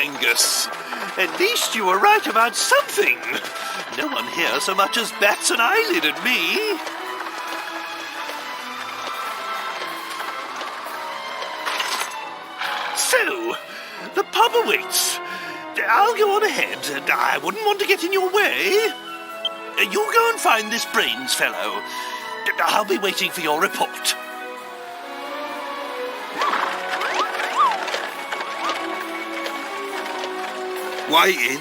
Angus. At least you were right about something. No one here so much as bats an eyelid at me. So, the pub awaits. I'll go on ahead, and I wouldn't want to get in your way. You go and find this Brains fellow. I'll be waiting for your report. Waiting?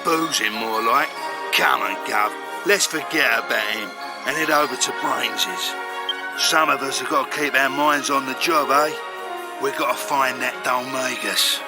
Boozing, more like. Come on, Gov. Let's forget about him and head over to Brains's. Some of us have got to keep our minds on the job, eh? We've got to find that Dalmagus.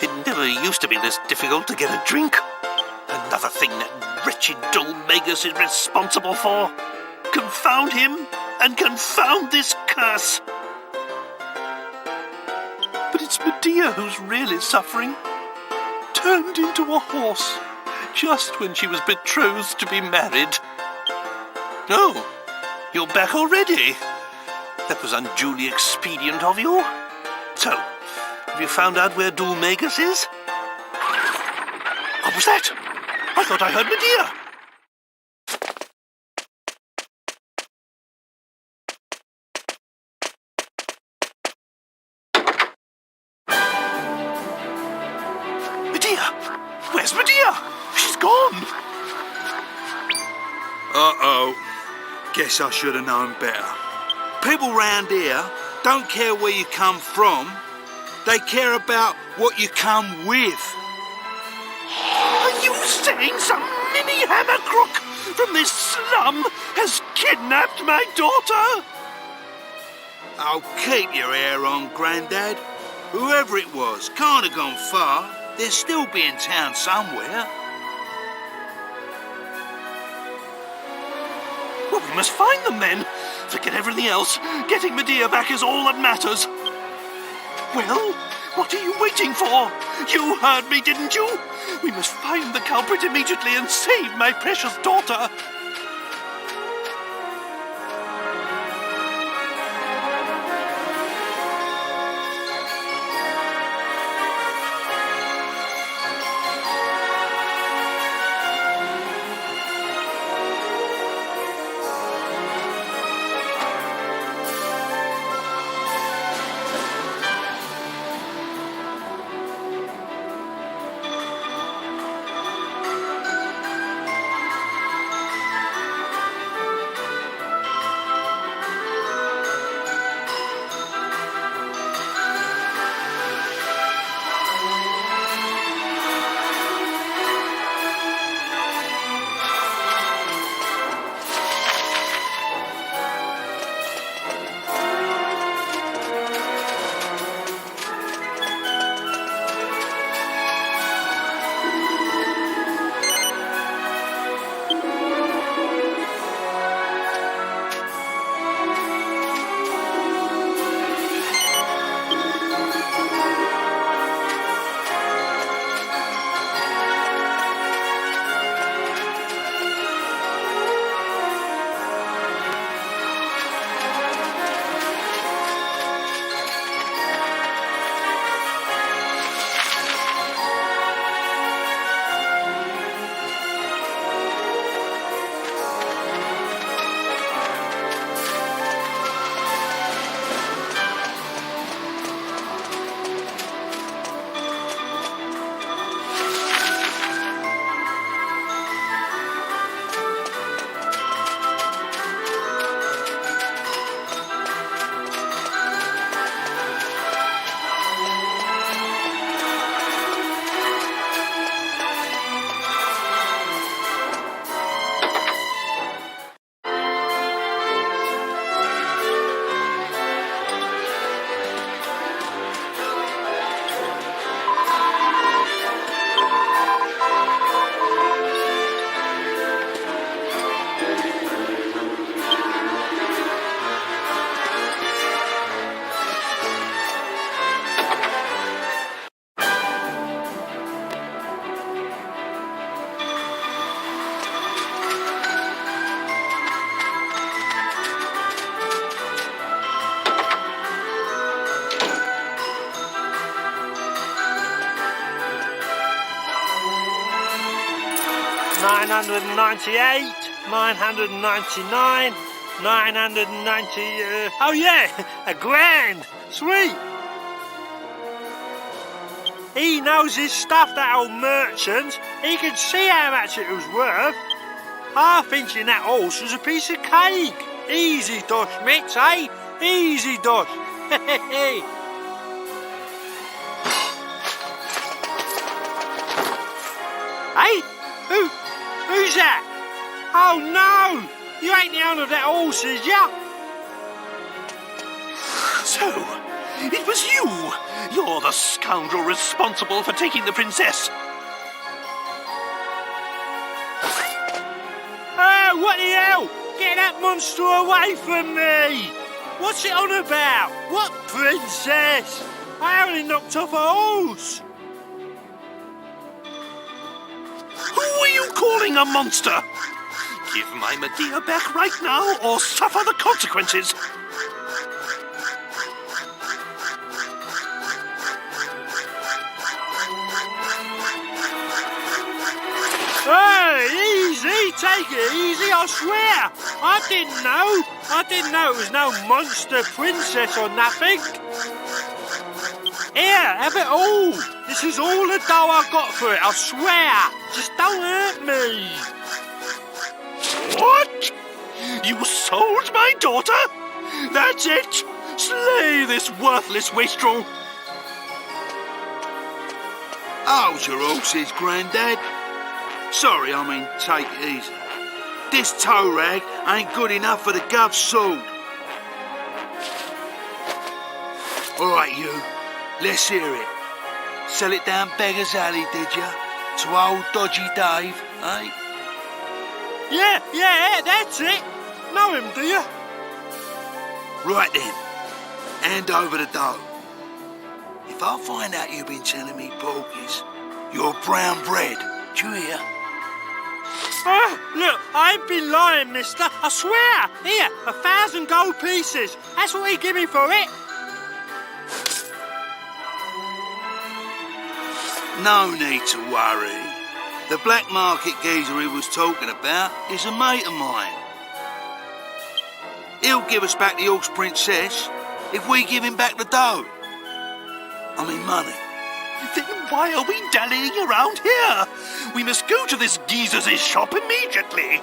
It never used to be this difficult to get a drink. Another thing that wretched Dulmagus is responsible for. Confound him, and confound this curse. But it's Medea who's really suffering. Turned into a horse, just when she was betrothed to be married. Oh, you're back already. That was unduly expedient of you. So, have you found out where Dulmagus is? What was that? I thought I heard Medea. Medea! Where's Medea? She's gone. Uh-oh. Guess I should have known better. People round here don't care where you come from. They care about what you come with. Are you saying some mini hammer crook from this slum has kidnapped my daughter? Oh, keep your hair on, Grandad. Whoever it was can't have gone far. They'll still be in town somewhere. Well, we must find them then. Forget everything else. Getting Medea back is all that matters. Well, what are you waiting for? You heard me, didn't you? We must find the culprit immediately and save my precious daughter. $998, $999, $990. Oh yeah, $1,000. Sweet. He knows his stuff, that old merchant. He could see how much it was worth. Half inch in that horse was a piece of cake. Easy dosh, Mitz, eh? Easy dosh. Hey, who's that? Oh no, you ain't the owner of that horse, is ya? So, it was you. You're the scoundrel responsible for taking the princess. Oh, what the hell? Get that monster away from me! What's it on about? What princess? I only knocked off a horse. Who are you calling a monster? Give my Medea back right now or suffer the consequences. Hey, easy, take it easy, I swear. I didn't know it was no monster princess or nothing. Here, have it all. This is all the dough I got for it, I swear. Just don't hurt me. What? You sold my daughter? That's it? Slay this worthless wastrel. Hold your horses, Grandad. Sorry, I mean, take it easy. This tow rag ain't good enough for the gov's sword. All right, you. Let's hear it. Sell it down Beggar's Alley, did ya? To old Dodgy Dave, eh? Yeah, that's it. Know him, do you? Right then. Hand over the dough. If I find out you've been telling me porkies, you're brown bread. Do you hear? Look, I ain't been lying, mister. I swear. Here, 1,000 gold pieces. That's what he give me for it. No need to worry. The black market geezer he was talking about is a mate of mine. He'll give us back the horse princess if we give him back the dough. I mean money. Then why are we dallying around here? We must go to this geezer's shop immediately.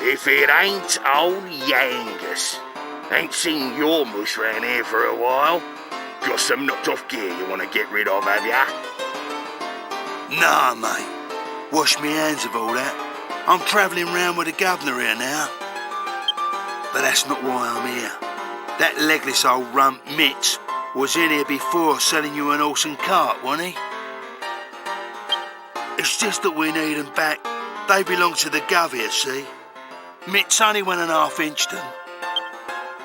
If it ain't old Yangus. Ain't seen your mush round here for a while. Got some knocked off gear you want to get rid of, have ya? Nah, mate. Wash me hands of all that. I'm travelling round with the governor here now. But that's not why I'm here. That legless old rump Mitz was in here before selling you an horse and cart, wasn't he? It's just that we need them back. They belong to the gov here, see? Mitz only went and half-inched them.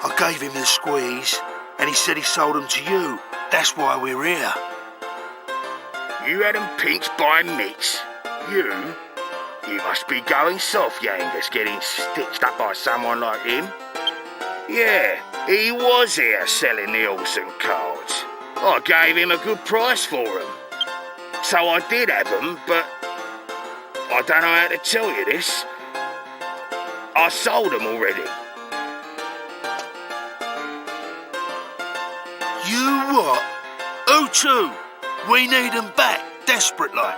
I gave him the squeeze, and he said he sold them to you. That's why we're here. You had them pinched by Mitz? You? You must be going soft, Yangus, getting stitched up by someone like him. Yeah, he was here selling the horse and carts. I gave him a good price for them. So I did have them, but I don't know how to tell you this. I sold them already. You what? Who to? We need them back, desperate like.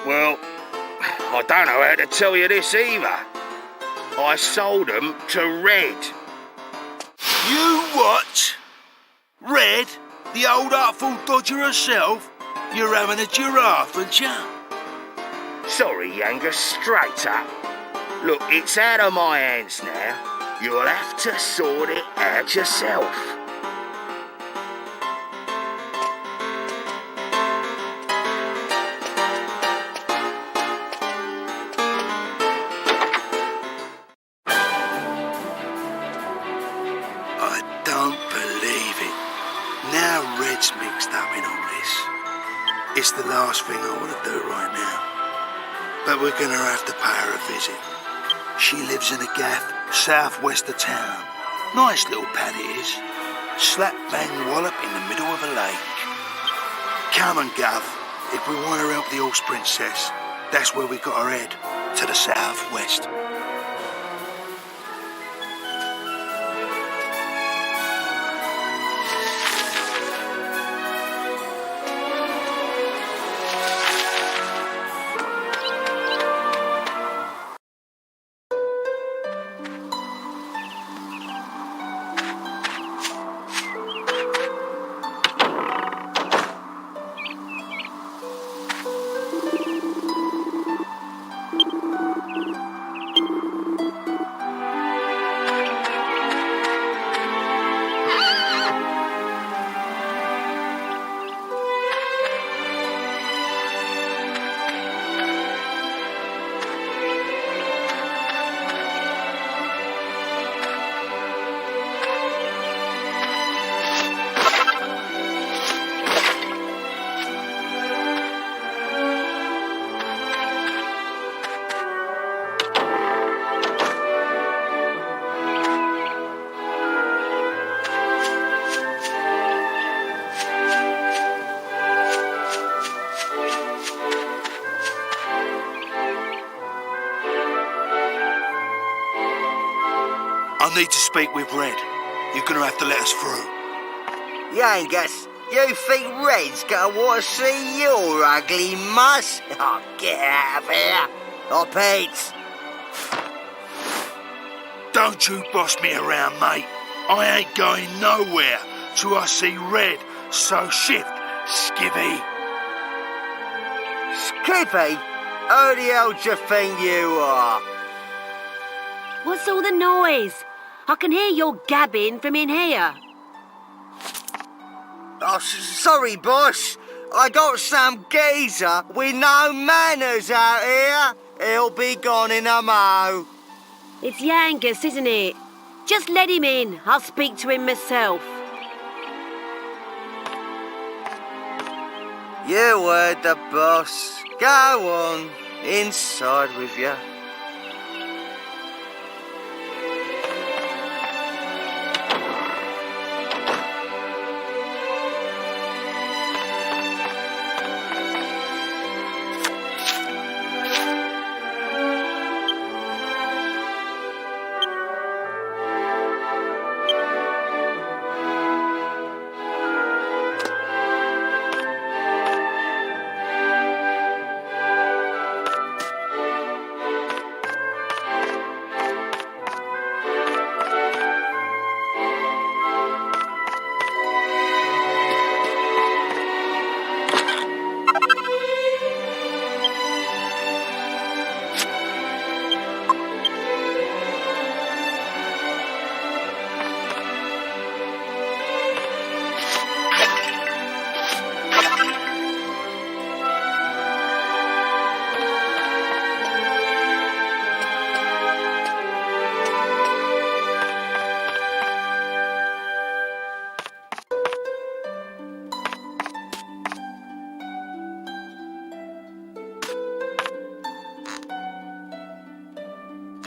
Well, I don't know how to tell you this either. I sold them to Red. You what? Red, the old artful dodger herself? You're having a giraffe, aren't you? Sorry, Angus, straight up. Look, it's out of my hands now. You'll have to sort it out yourself. I don't believe it. Now Red's mixed up in all this. It's the last thing I want to do right now. But we're going to have to pay her a visit. She lives in a gaff southwest of town. Nice little pad it is. Slap bang wallop in the middle of a lake. Come on, Gov. If we want to help the horse princess, that's where we got her head. To the southwest. I need to speak with Red. You're going to have to let us through. Angus, you think Red's gonna want to see your ugly muss? Oh, get out of here. Oh, Pete. Don't you boss me around, mate. I ain't going nowhere till I see Red. So shift, skivvy. Skippy? Who the hell do you think you are? What's all the noise? I can hear your gabbing from in here. Oh, sorry, boss. I got some geezer with no manners out here. He'll be gone in a mo. It's Yangus, isn't it? Just let him in. I'll speak to him myself. You heard the boss. Go on, inside with you.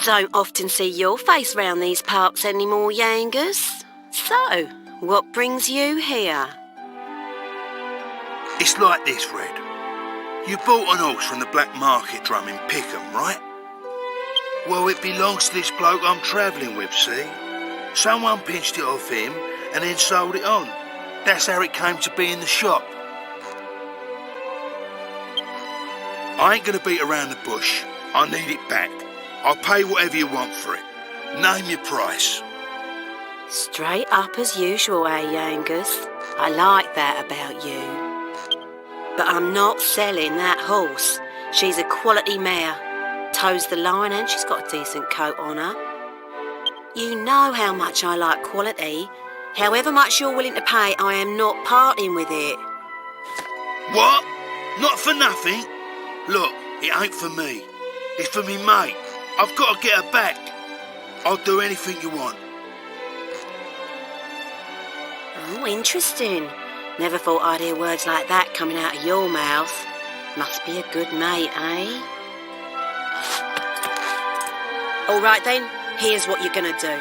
Don't often see your face round these parts anymore, Yangus. So, what brings you here? It's like this, Red. You bought an horse from the black market drum in Pickham, right? Well, it belongs to this bloke I'm travelling with, see? Someone pinched it off him and then sold it on. That's how it came to be in the shop. I ain't gonna beat around the bush. I need it back. I'll pay whatever you want for it. Name your price. Straight up as usual, eh, Angus? I like that about you. But I'm not selling that horse. She's a quality mare. Toes the line and she's got a decent coat on her. You know how much I like quality. However much you're willing to pay, I am not parting with it. What? Not for nothing? Look, it ain't for me. It's for me mate. I've got to get her back. I'll do anything you want. Oh, interesting. Never thought I'd hear words like that coming out of your mouth. Must be a good mate, eh? All right then, here's what you're gonna do.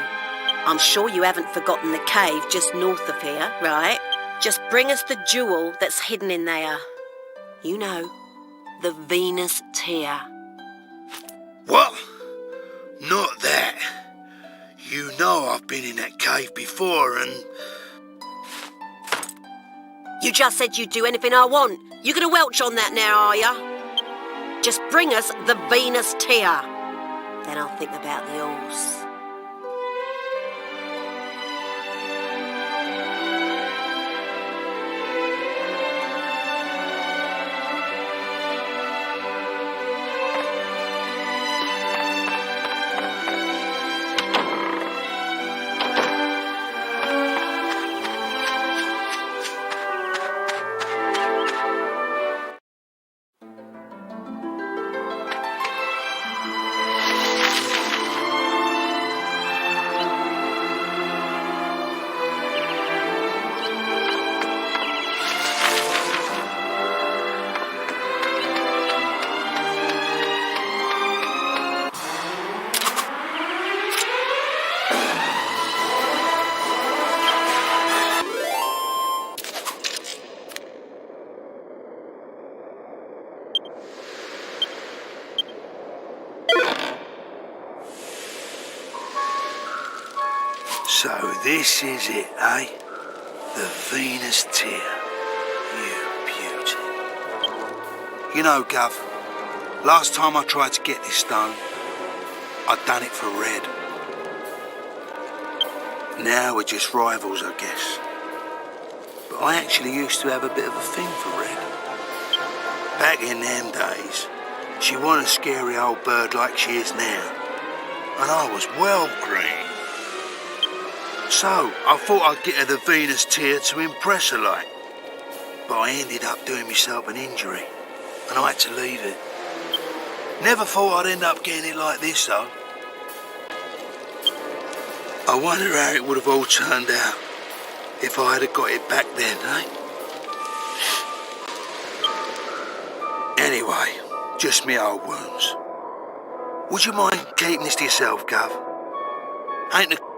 I'm sure you haven't forgotten the cave just north of here, right? Just bring us the jewel that's hidden in there. You know, the Venus tear. What? Not that. You know I've been in that cave before and... You just said you'd do anything I want. You gonna welch on that now, are ya? Just bring us the Venus tear. Then I'll think about the horse. So this is it, eh? The Venus tear. You beauty. You know, Gov, last time I tried to get this stone, I'd done it for red. Now we're just rivals, I guess. But I actually used to have a bit of a thing for red. Back in them days, she wasn't a scary old bird like she is now. And I was well green. So, I thought I'd get her the Venus tear to impress her like. But I ended up doing myself an injury, and I had to leave it. Never thought I'd end up getting it like this, though. I wonder how it would have all turned out if I had got it back then, eh? Anyway, just me old wounds. Would you mind keeping this to yourself, Gov? Ain't the...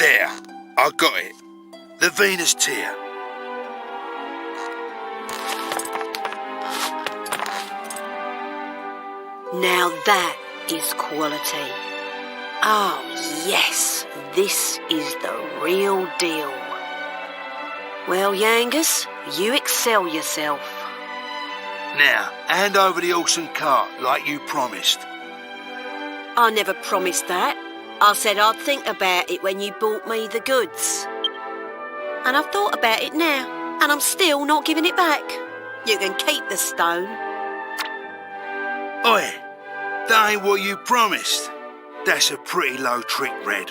There, I got it. The Venus tear. Now that is quality. Oh, yes, this is the real deal. Well, Yangus, you excel yourself. Now, hand over the horse and cart like you promised. I never promised that. I said I'd think about it when you bought me the goods. And I've thought about it now, and I'm still not giving it back. You can keep the stone. Oi, that ain't what you promised. That's a pretty low trick, Red.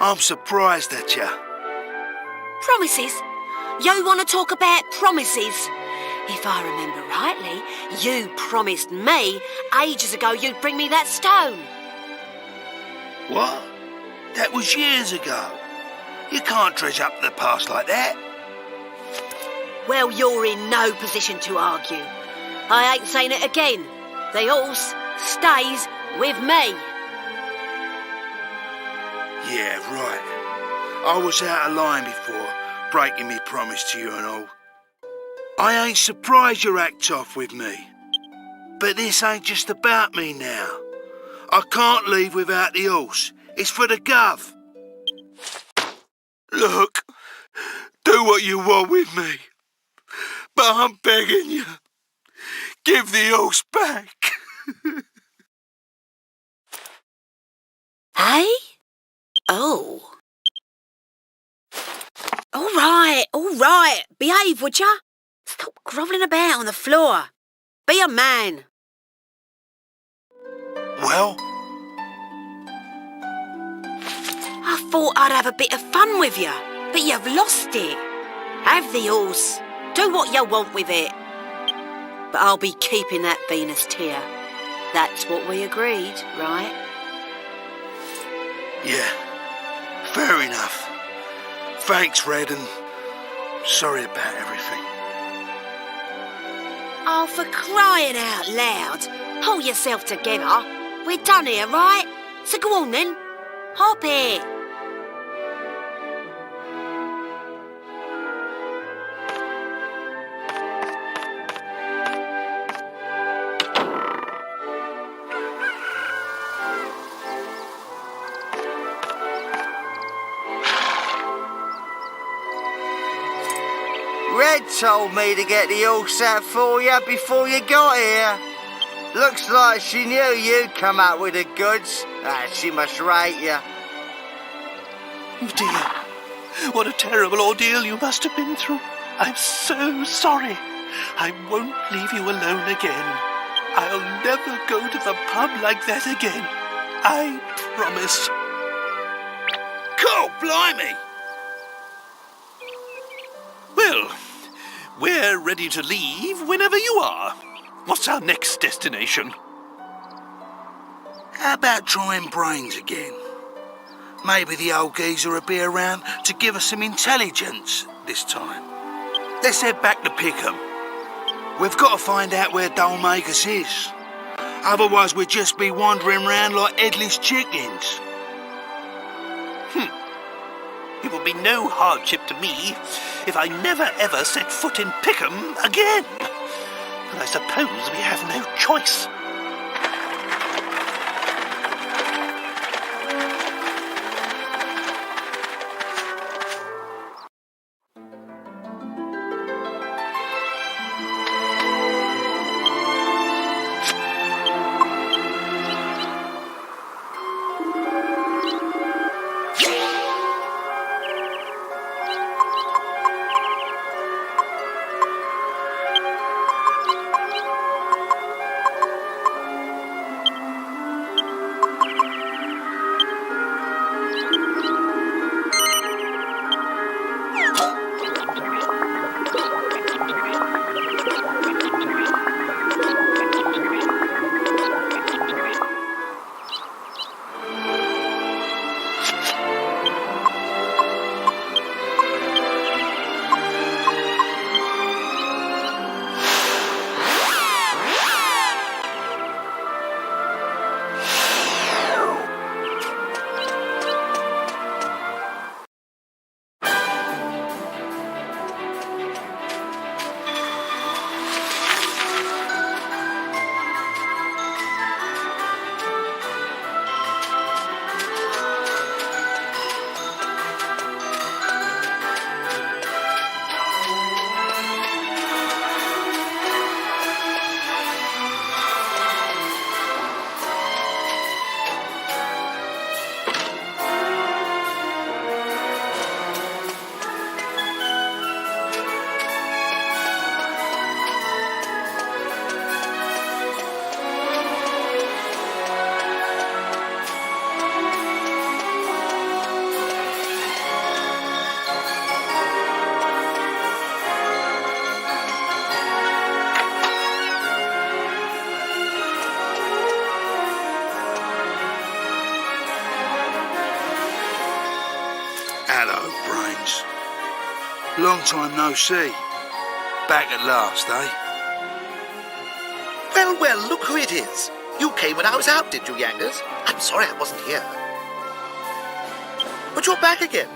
I'm surprised at ya. Promises? You want to talk about promises? If I remember rightly, you promised me ages ago you'd bring me that stone. What? That was years ago. You can't dredge up the past like that. Well, you're in no position to argue. I ain't saying it again. The horse stays with me. Yeah, right. I was out of line before, breaking me promise to you and all. I ain't surprised you act off with me. But this ain't just about me now. I can't leave without the horse. It's for the gov. Look, do what you want with me. But I'm begging you, give the horse back. Hey? Oh. All right. Behave, would ya? Stop grovelling about on the floor. Be a man. Well? I thought I'd have a bit of fun with you, but you've lost it. Have the horse. Do what you want with it. But I'll be keeping that Venus tear. That's what we agreed, right? Yeah, fair enough. Thanks, Red, and sorry about everything. Oh, for crying out loud. Pull yourself together. We're done here, right? So go on then. Hop it. Red told me to get the horse out for you before you got here. Looks like she knew you'd come out with the goods. She must rate you. Oh dear, what a terrible ordeal you must have been through. I'm so sorry. I won't leave you alone again. I'll never go to the pub like that again. I promise. God blimey! Well, we're ready to leave whenever you are. What's our next destination? How about trying brains again? Maybe the old geezer will be around to give us some intelligence this time. Let's head back to Pickham. We've got to find out where Dolmagus is. Otherwise we'd just be wandering round like headless chickens. It will be no hardship to me if I never ever set foot in Pickham again. But I suppose we have no choice. Hello, Brains. Long time no see. Back at last, eh? Well, well, look who it is. You came when I was out, did you, Yangas? I'm sorry I wasn't here. But you're back again.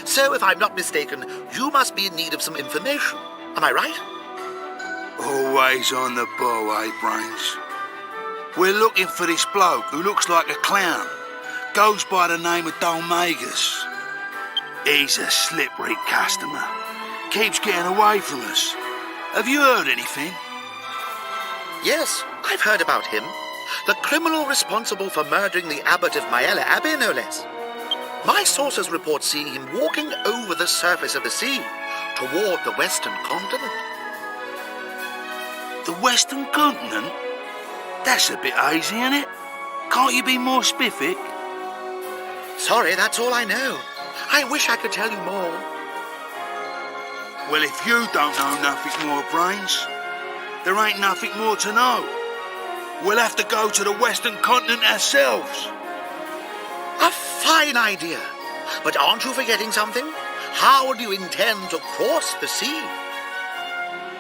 So, if I'm not mistaken, you must be in need of some information. Am I right? Always on the ball, eh, Brains? We're looking for this bloke who looks like a clown. Goes by the name of Dolmagus. He's a slippery customer. Keeps getting away from us. Have you heard anything? Yes, I've heard about him. The criminal responsible for murdering the abbot of Maella Abbey, no less. My sources report seeing him walking over the surface of the sea toward the western continent. The Western Continent? That's a bit hazy, isn't it? Can't you be more specific? Sorry, that's all I know. I wish I could tell you more. Well, if you don't know nothing more, Brains, there ain't nothing more to know. We'll have to go to the Western Continent ourselves. A fine idea. But aren't you forgetting something? How do you intend to cross the sea?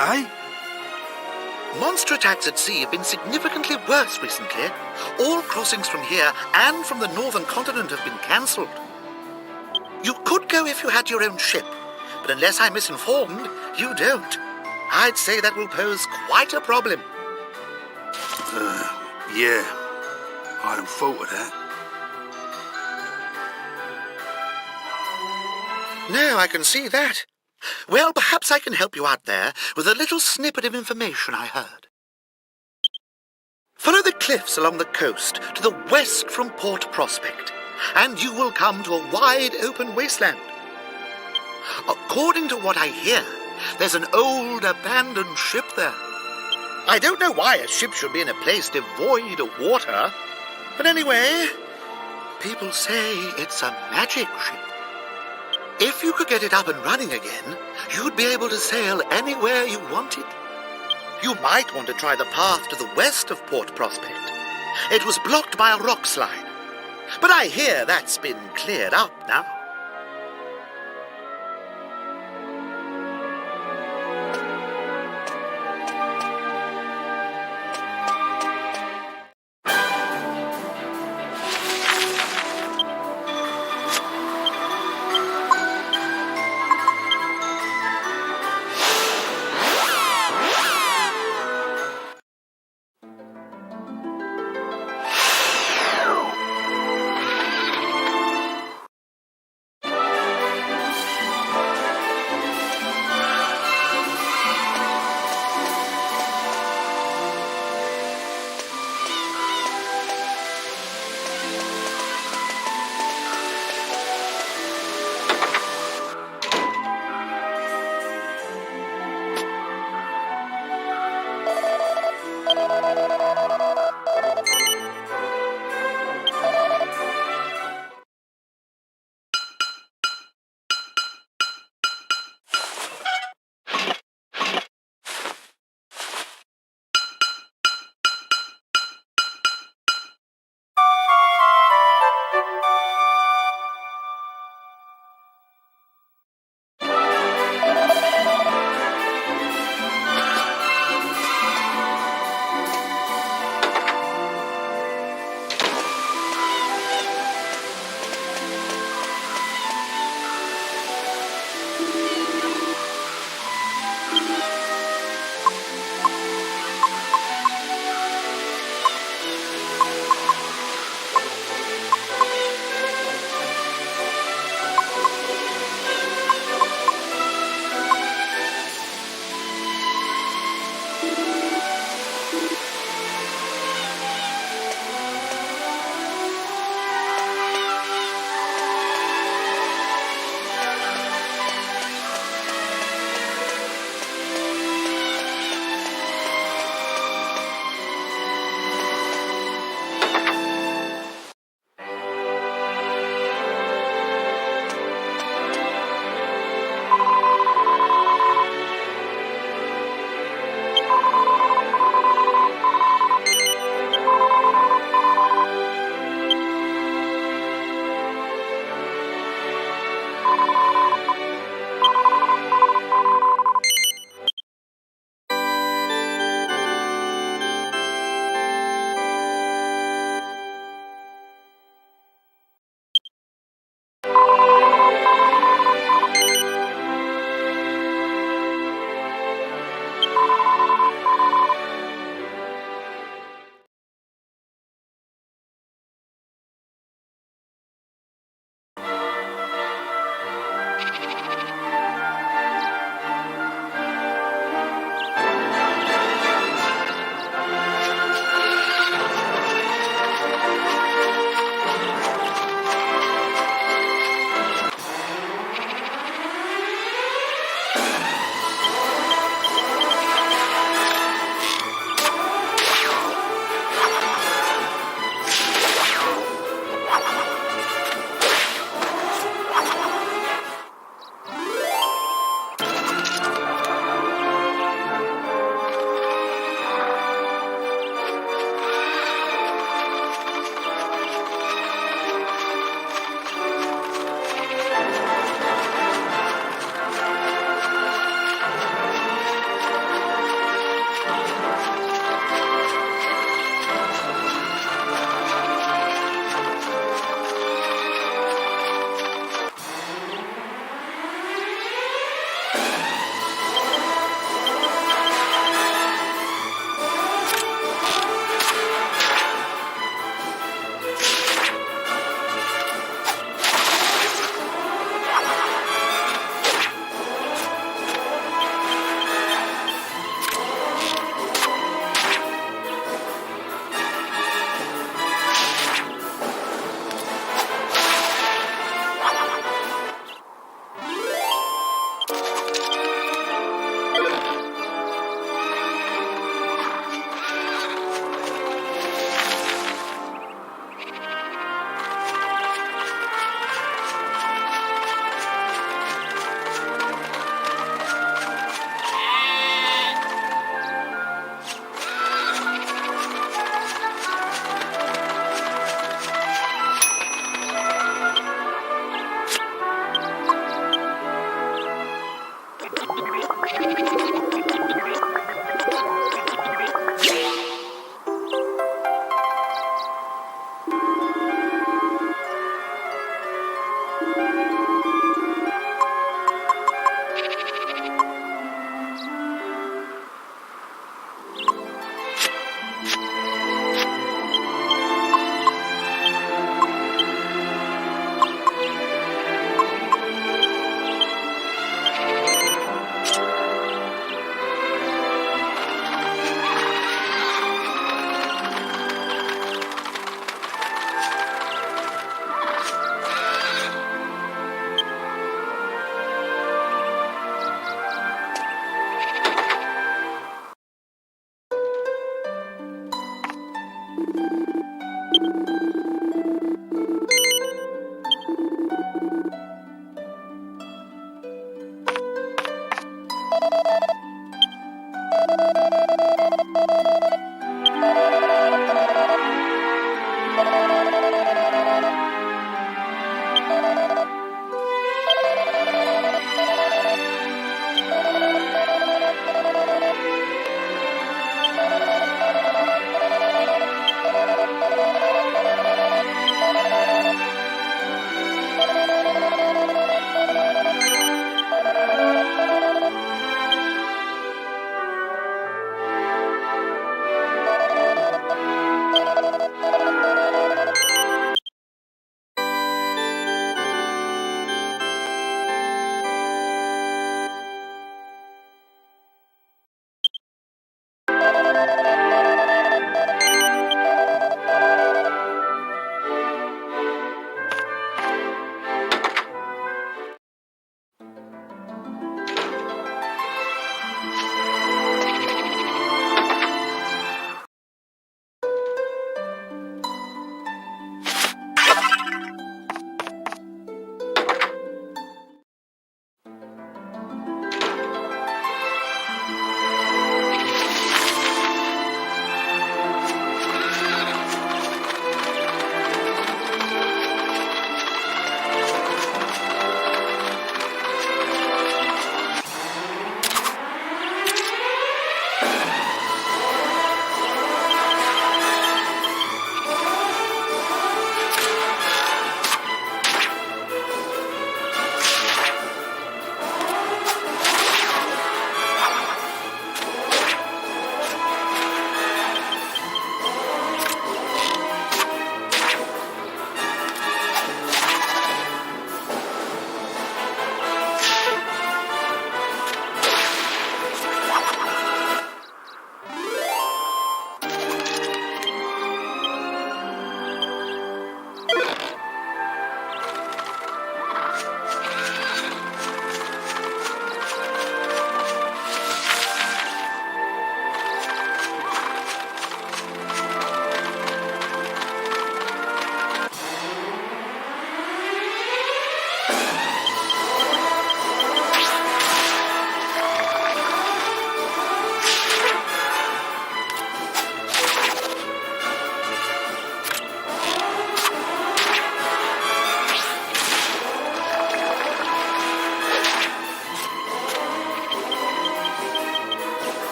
Eh? Monster attacks at sea have been significantly worse recently. All crossings from here and from the northern continent have been cancelled. You could go if you had your own ship, but unless I'm misinformed, you don't. I'd say that will pose quite a problem. Yeah. I hadn't thought of that. No, I can see that. Well, perhaps I can help you out there with a little snippet of information I heard. Follow the cliffs along the coast to the west from Port Prospect, and you will come to a wide open wasteland. According to what I hear, there's an old abandoned ship there. I don't know why a ship should be in a place devoid of water, but anyway, people say it's a magic ship. If you could get it up and running again, you'd be able to sail anywhere you wanted. You might want to try the path to the west of Port Prospect. It was blocked by a rock slide, but I hear that's been cleared up now.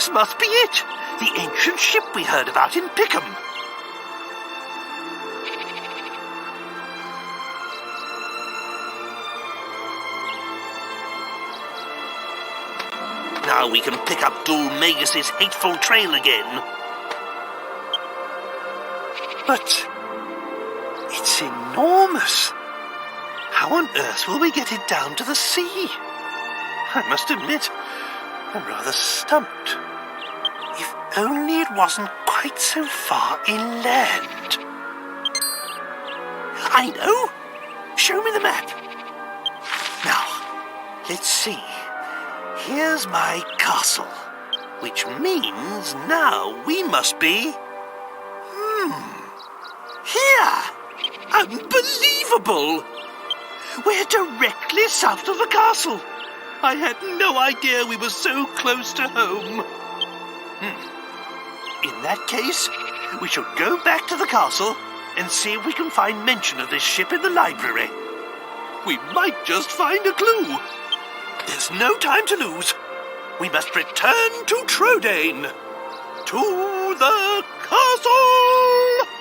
This must be it. The ancient ship we heard about in Pickham. Now we can pick up Dul Magus's hateful trail again. But it's enormous. How on earth will we get it down to the sea? I must admit, I'm rather stumped. If only it wasn't quite so far inland. I know! Show me the map. Now, let's see. Here's my castle, which means now we must be... Here! Unbelievable! We're directly south of the castle. I had no idea we were so close to home. In that case, we shall go back to the castle and see if we can find mention of this ship in the library. We might just find a clue. There's no time to lose. We must return to Trodane. To the castle!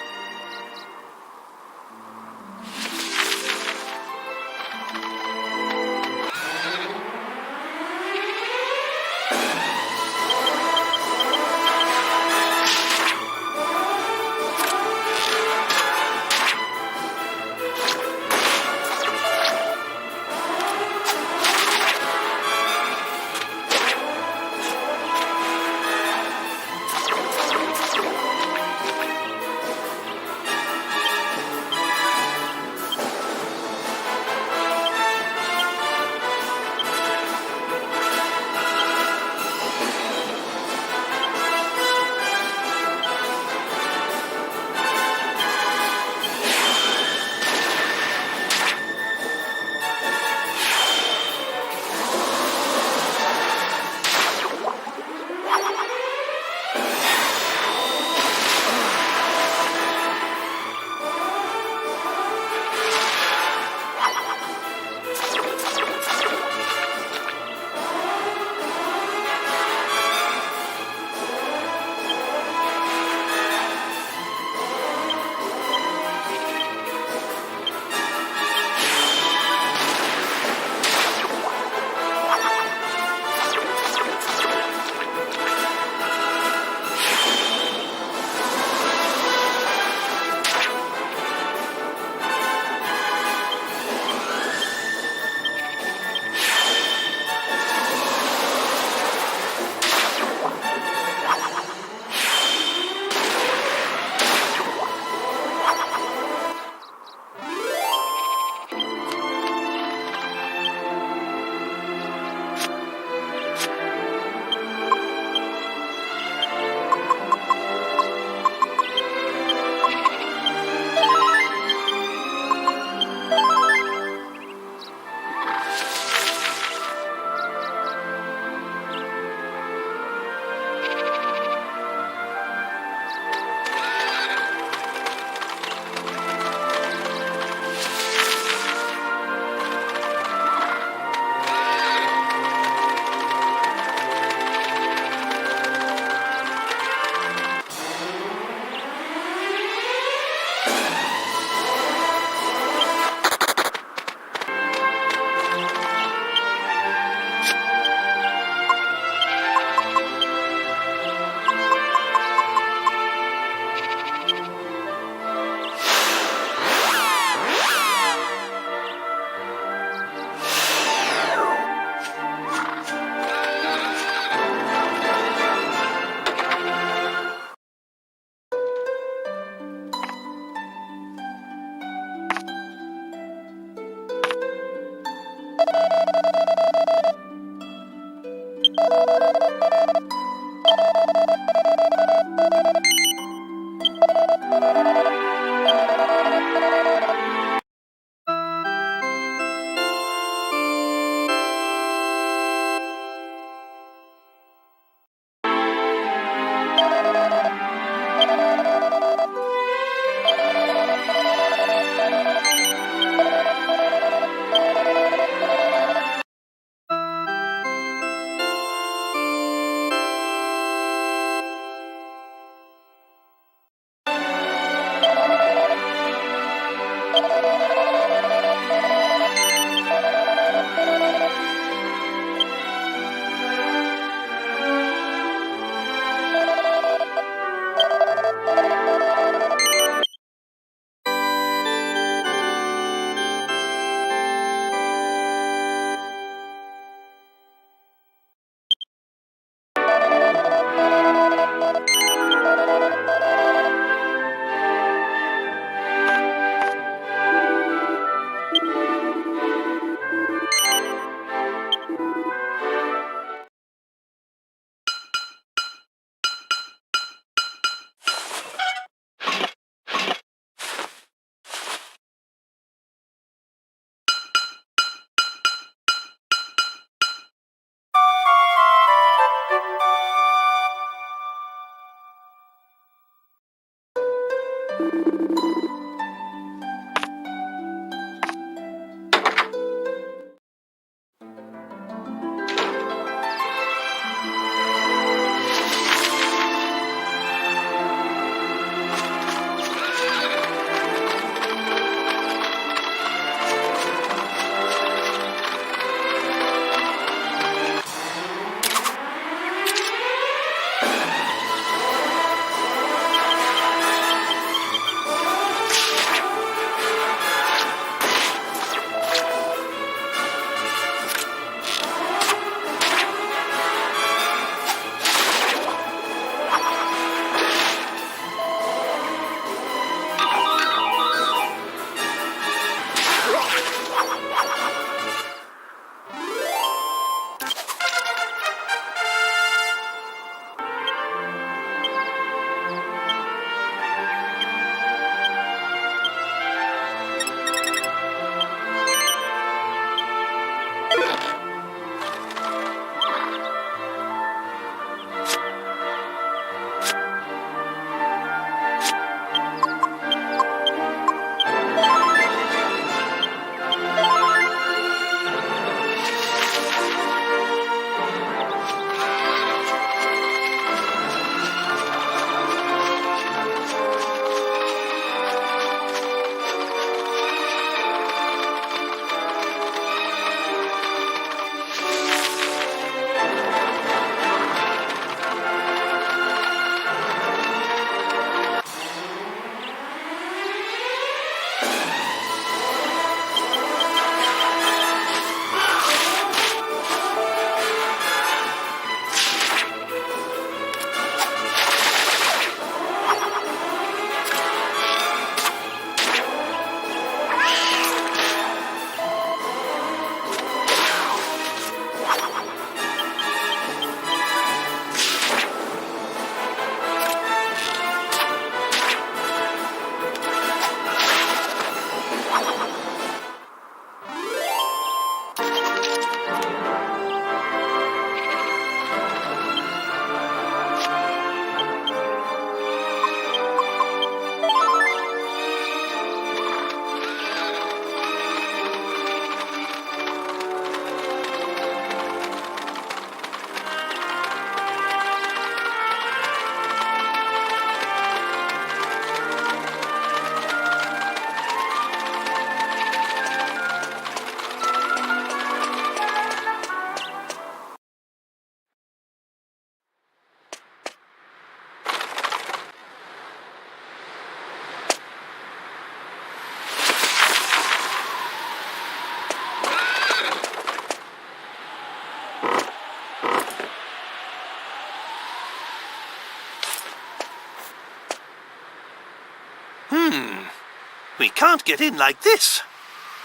We can't get in like this.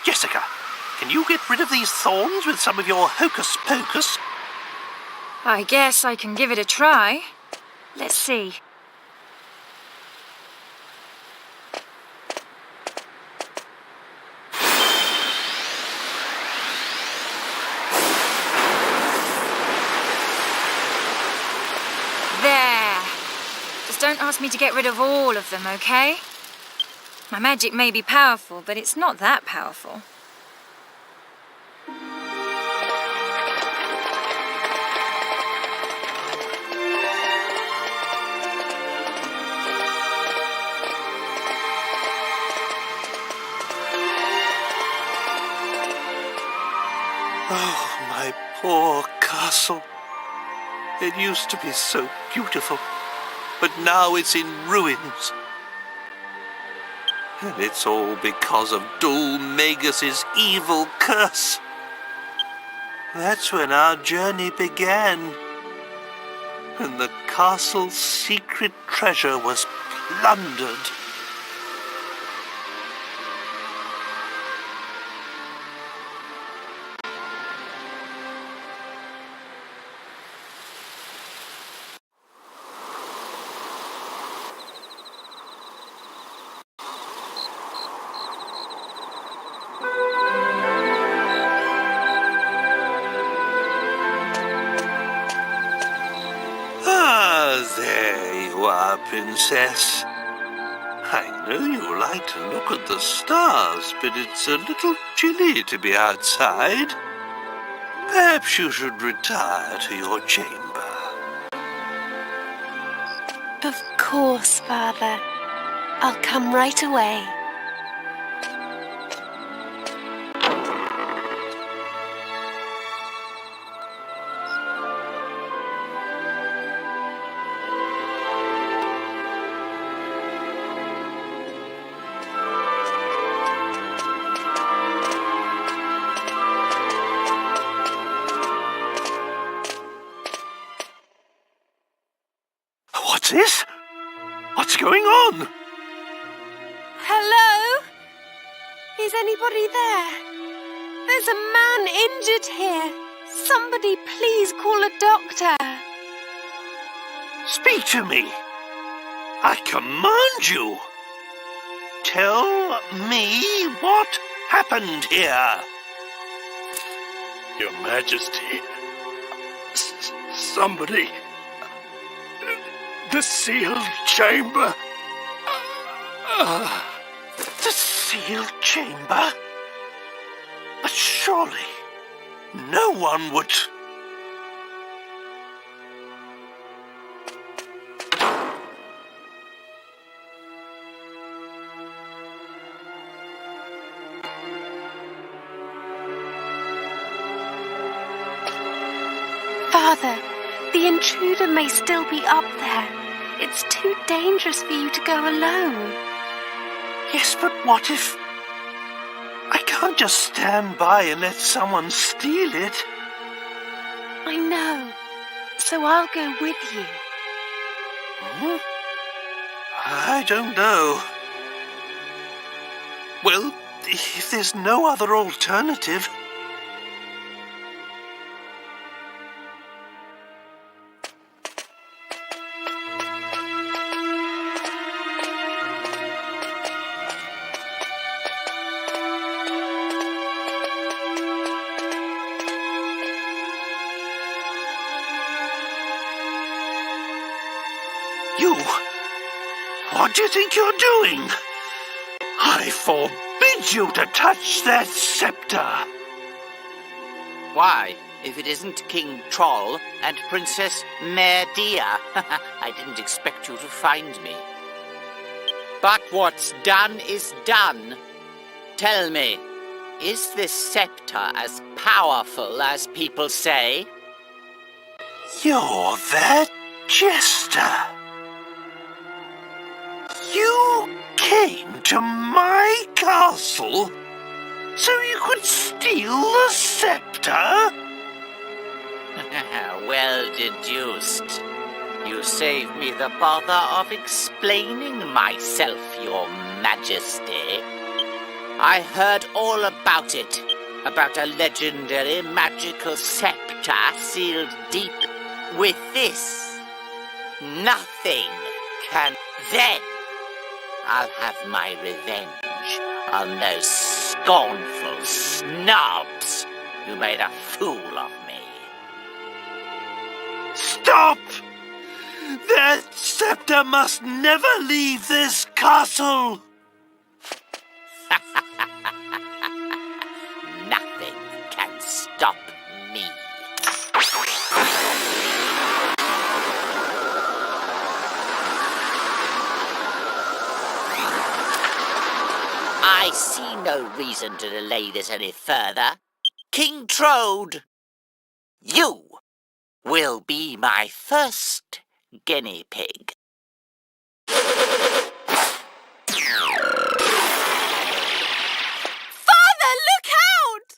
Jessica, can you get rid of these thorns with some of your hocus pocus? I guess I can give it a try. Let's see. There. Just don't ask me to get rid of all of them, okay? My magic may be powerful, but it's not that powerful. Oh, my poor castle. It used to be so beautiful, but now it's in ruins. And it's all because of Dul Magus's evil curse. That's when our journey began. And the castle's secret treasure was plundered. There you are, Princess. I know you like to look at the stars, but it's a little chilly to be outside. Perhaps you should retire to your chamber. Of course, Father. I'll come right away. What's this? What's going on? Hello? Is anybody there? There's a man injured here. Somebody please call a doctor. Speak to me. I command you. Tell me what happened here. Your Majesty, somebody... The sealed chamber. The sealed chamber? But surely no one would... Father, the intruder may still be up there. It's too dangerous for you to go alone. Yes, but what if... I can't just stand by and let someone steal it. I know, so I'll go with you. Hmm? I don't know. Well, if there's no other alternative... You... What do you think you're doing? I forbid you to touch that scepter. Why, if it isn't King Troll and Princess Merdia, I didn't expect you to find me. But what's done is done. Tell me, is this scepter as powerful as people say? You're that jester. You came to my castle so you could steal the scepter? Well deduced. You save me the bother of explaining myself, Your Majesty. I heard all about it, about a legendary magical scepter sealed deep with this. Nothing can... Then I'll have my revenge on those scornful snobs who made a fool of me. Stop! That scepter must never leave this castle! Nothing can stop me. I see no reason to delay this any further. King Trode, you will be my first guinea pig. Father, look out!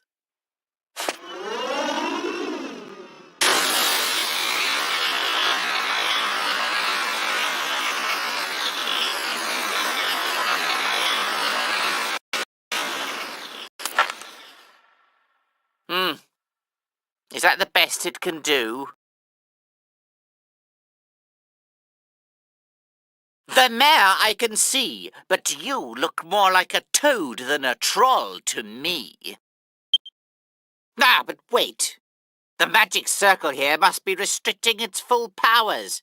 Is that the best it can do? The mare I can see, but you look more like a toad than a troll to me. Ah, but wait. The magic circle here must be restricting its full powers.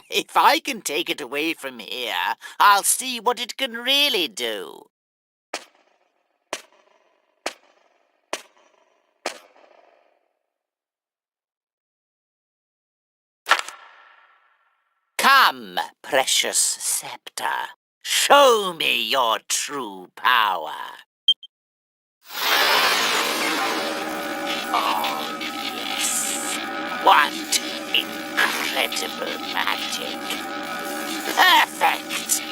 If I can take it away from here, I'll see what it can really do. Come, precious scepter, show me your true power. Oh, yes. What incredible magic. Perfect.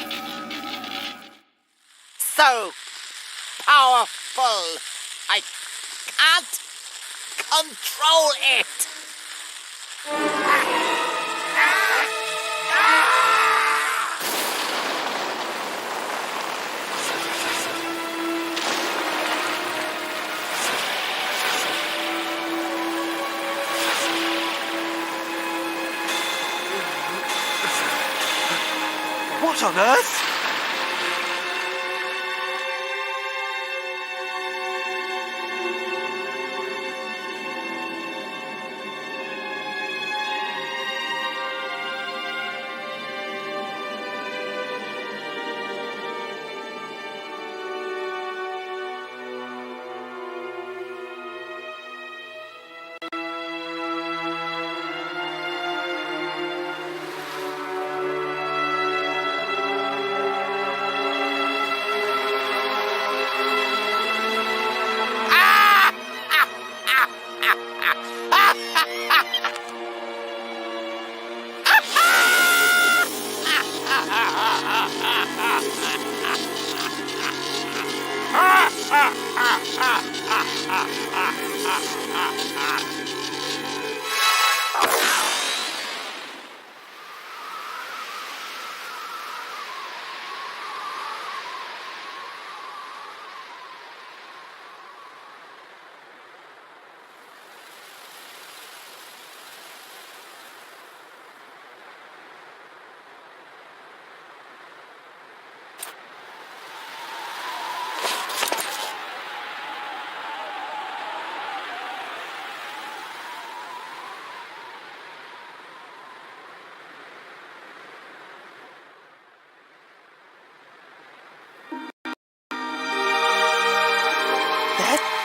So powerful, I can't control it. What on earth?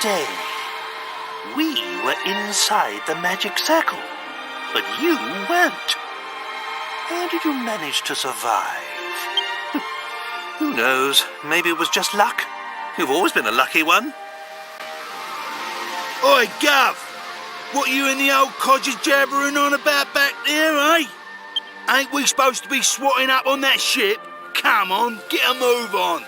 Day, we were inside the magic circle, but you weren't. How did you manage to survive? Who knows? Maybe it was just luck. You've always been a lucky one. Oi, Gov! What you and the old codgers jabbering on about back there, eh? Ain't we supposed to be swatting up on that ship? Come on, get a move on.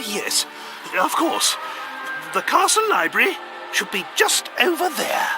Yes, of course. The castle library? should be just over there.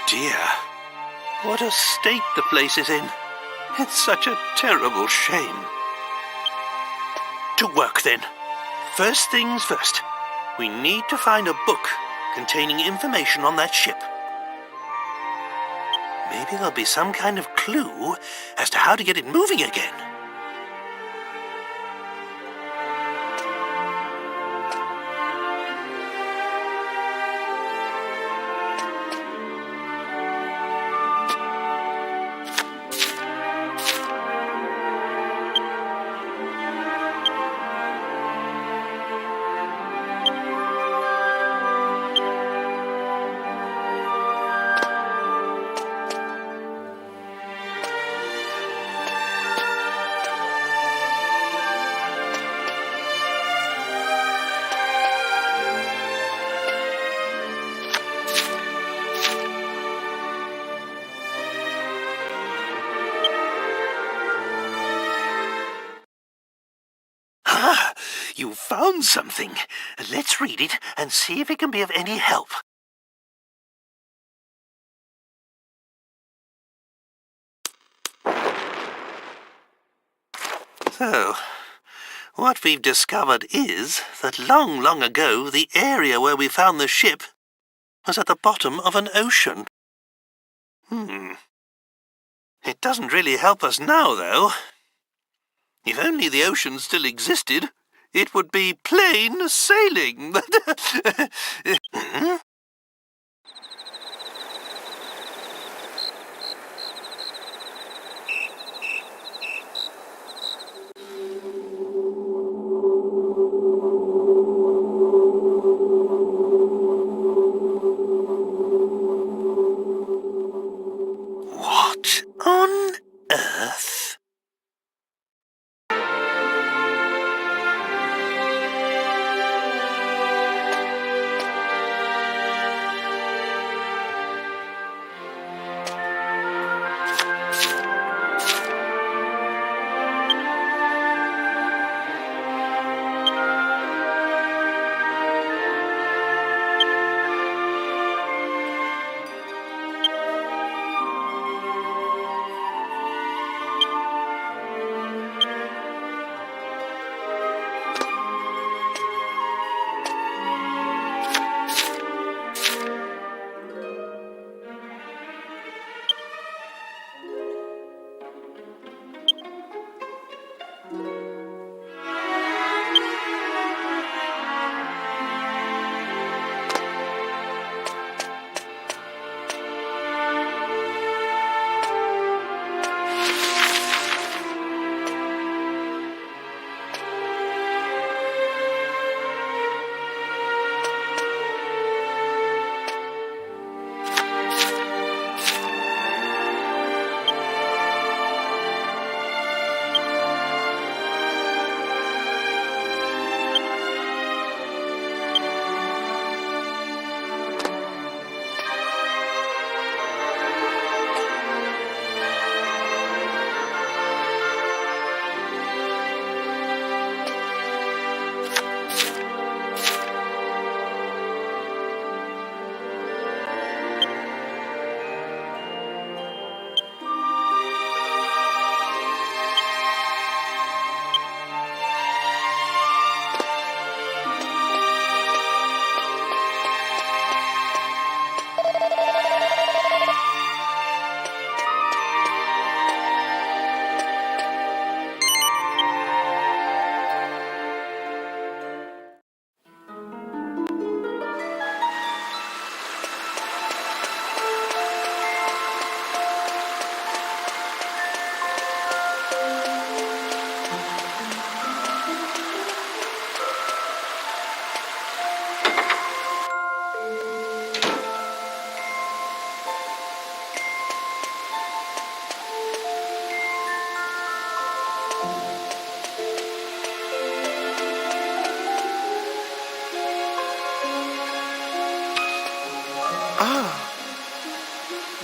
dear. What a state the place is in. It's such a terrible shame. To work, then. First things first. We need to find a book containing information on that ship. Maybe there'll be some kind of clue as to how to get it moving again. You found something. Let's read it and see if it can be of any help. So, what we've discovered is that long, long ago, the area where we found the ship was at the bottom of an ocean. It doesn't really help us now, though. If only the ocean still existed, it would be plain sailing. What on earth?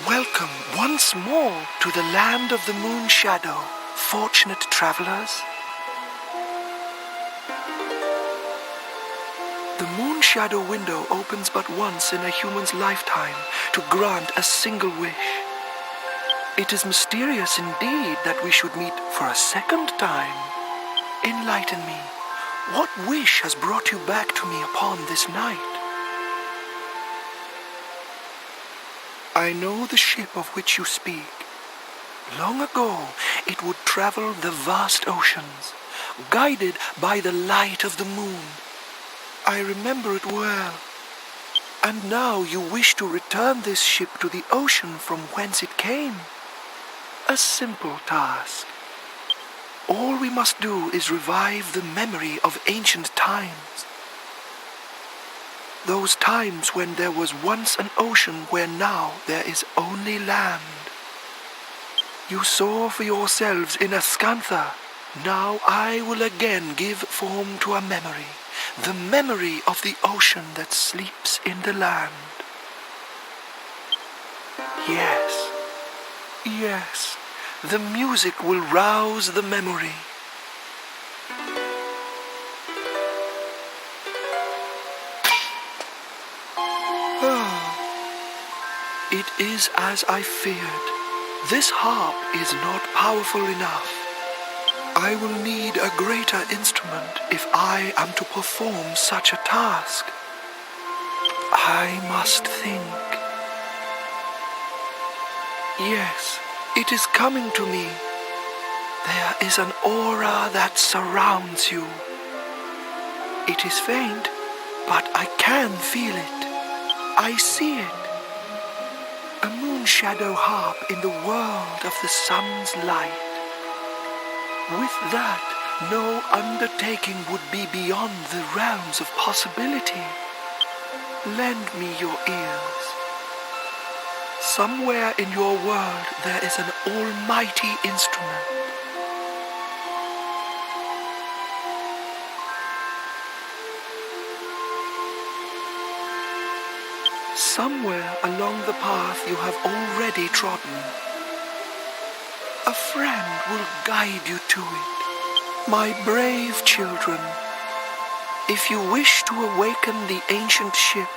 Welcome once more to the land of the moon shadow, fortunate travelers. The moon shadow window opens but once in a human's lifetime to grant a single wish. It is mysterious indeed that we should meet for a second time. Enlighten me. What wish has brought you back to me upon this night? I know the ship of which you speak. Long ago, it would travel the vast oceans, guided by the light of the moon. I remember it well. And now you wish to return this ship to the ocean from whence it came. A simple task. All we must do is revive the memory of ancient times. Those times when there was once an ocean where now there is only land. You saw for yourselves in Ascantha. Now I will again give form to a memory, the memory of the ocean that sleeps in the land. Yes, yes, the music will rouse the memory. It is as I feared. This harp is not powerful enough. I will need a greater instrument if I am to perform such a task. I must think. Yes, it is coming to me. There is an aura that surrounds you. It is faint, but I can feel it. I see it. A moon shadow harp in the world of the sun's light. With that, no undertaking would be beyond the realms of possibility. Lend me your ears. Somewhere in your world there is an almighty instrument. Somewhere along the path you have already trodden. A friend will guide you to it. My brave children, if you wish to awaken the ancient ship,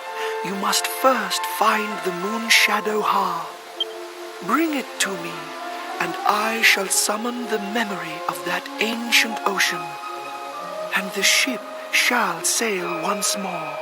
you must first find the moon shadow harp. Bring it to me, and I shall summon the memory of that ancient ocean, and the ship shall sail once more.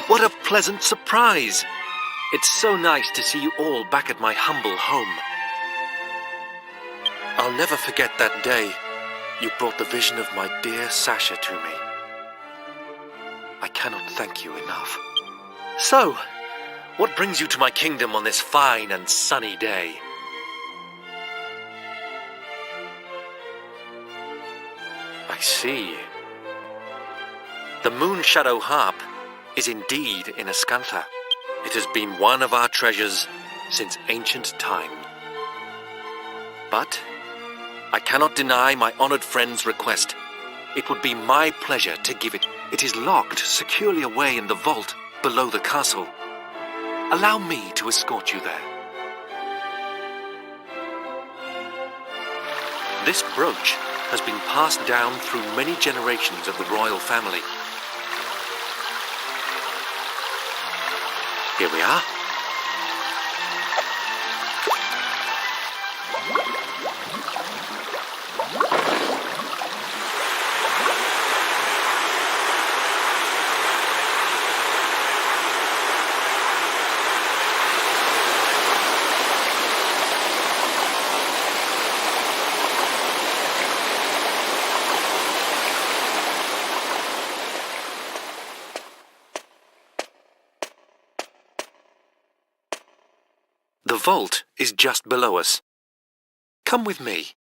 What a pleasant surprise! It's so nice to see you all back at my humble home. I'll never forget that day you brought the vision of my dear Sasha to me. I cannot thank you enough. So, what brings you to my kingdom on this fine and sunny day? I see. The Moon Shadow Harp is indeed in Ascantha. It has been one of our treasures since ancient time. But I cannot deny my honored friend's request. It would be my pleasure to give it. It is locked securely away in the vault below the castle. Allow me to escort you there. This brooch has been passed down through many generations of the royal family. Here we are. The vault is just below us. Come with me.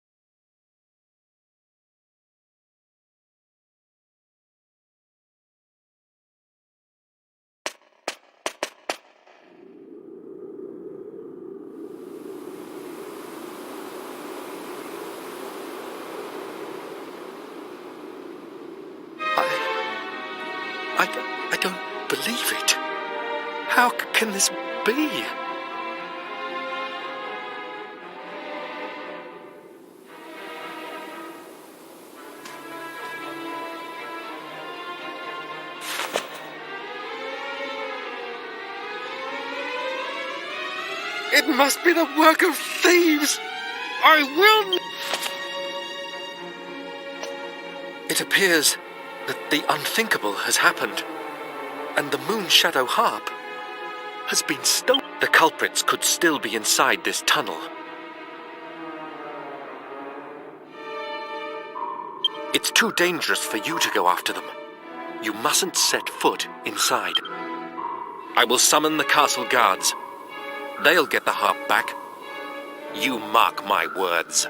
I don't believe it. How can this be? It must be the work of thieves! I will... It appears that the unthinkable has happened, and the Moon Shadow Harp has been stolen. The culprits could still be inside this tunnel. It's too dangerous for you to go after them. You mustn't set foot inside. I will summon the castle guards. They'll get the harp back. You mark my words.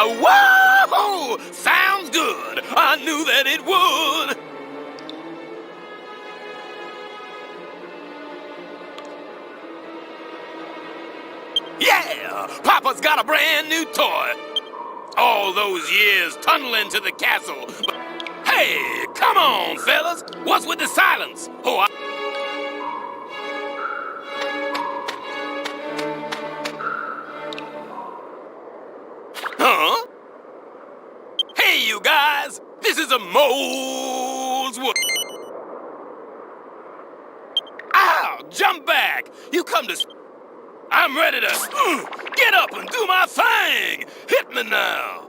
Whoa! Sounds good. I knew that it would. Yeah! Papa's got a brand new toy. All those years tunneling to the castle. But hey, come on, fellas. What's with the silence? Huh? Hey, you guys. This is a mole's wood. Ow! Jump back. You come to... I'm ready to get up and do my thing. Hit me now.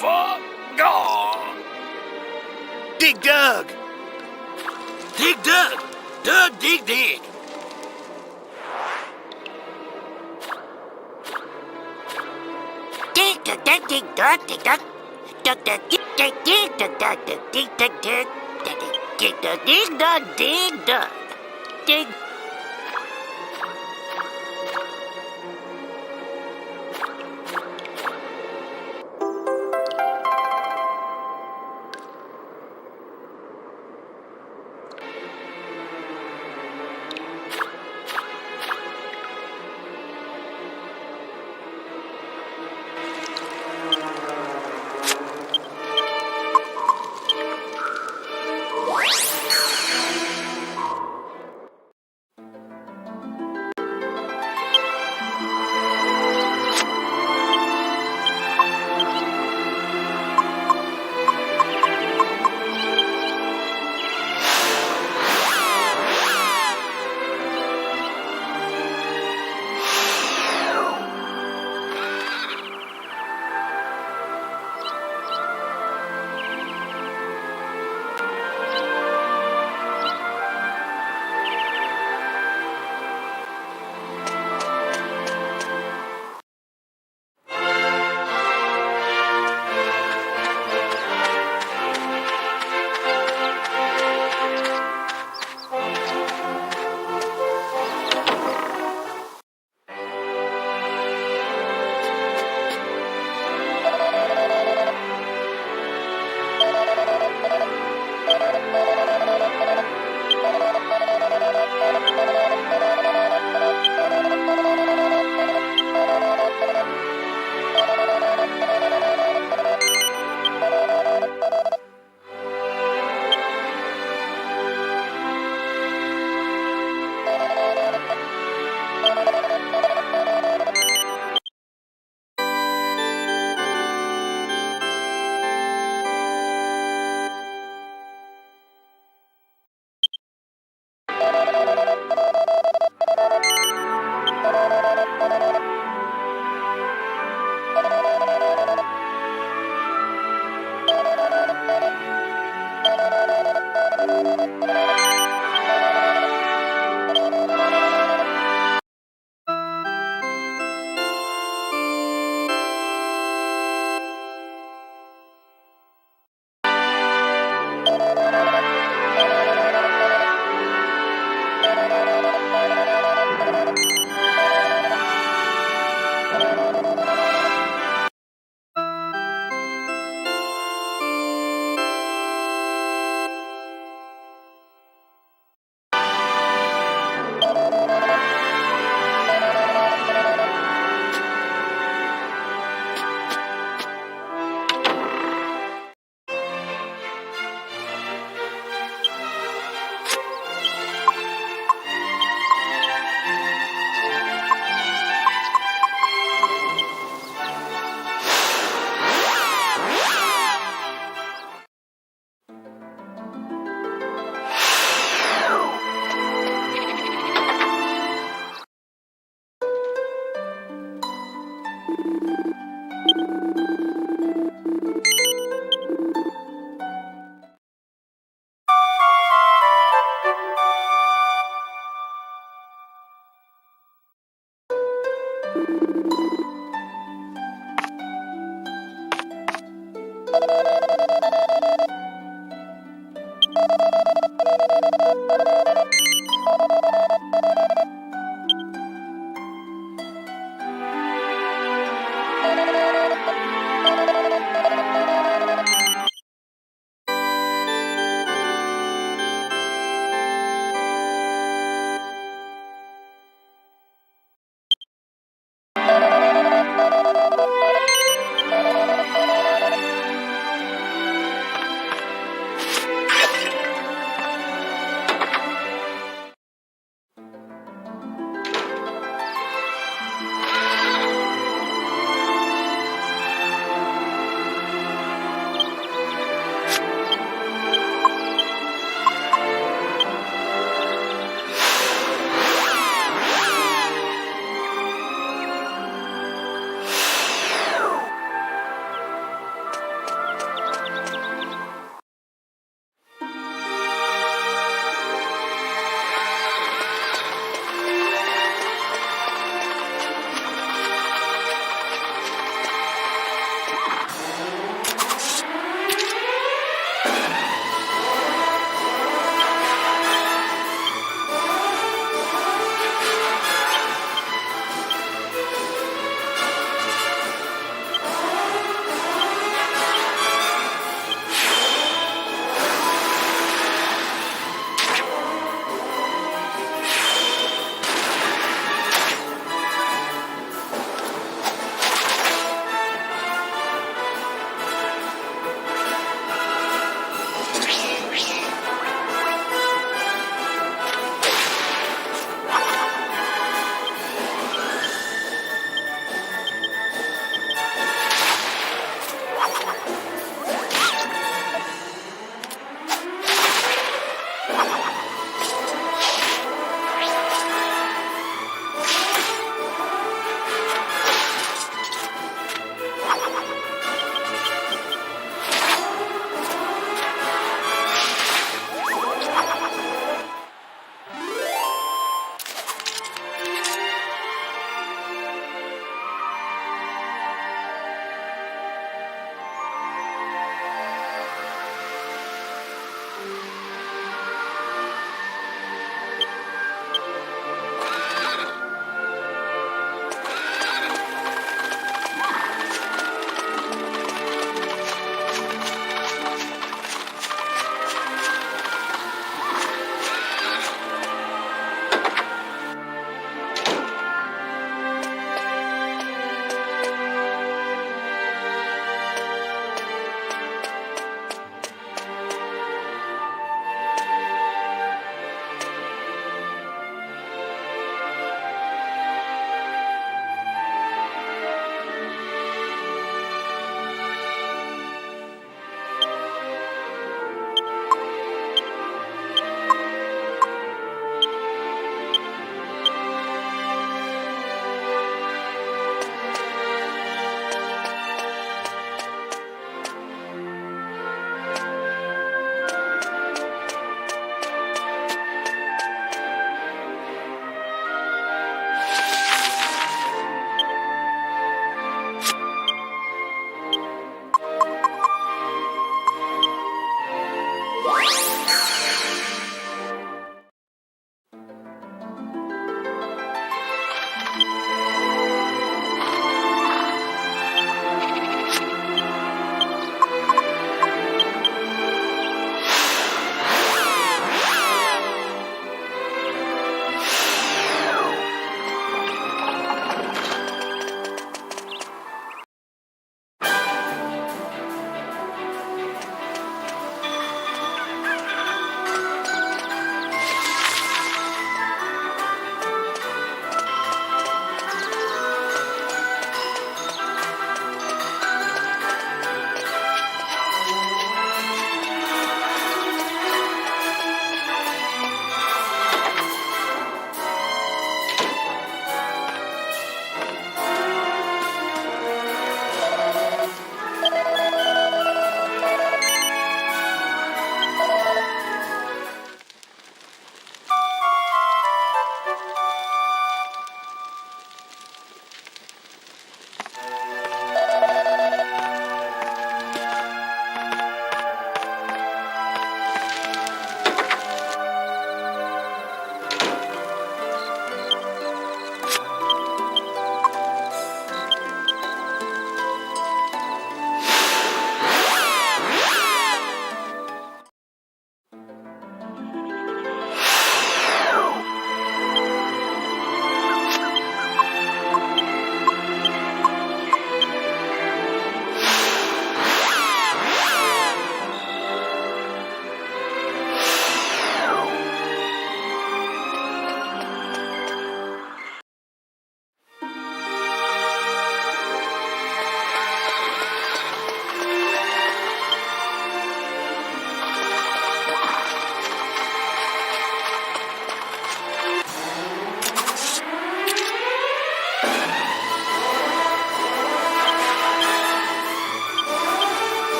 far gone. Dig Doug! Dig Doug! Doug, dig, dig! Dig, dig, dig, dig, dig, dig, dig. Dig, dig, dig, dig, dig, dig, dig, dig, dig, dig, dig, dig, dig, dig, dig, dig, dig, dig.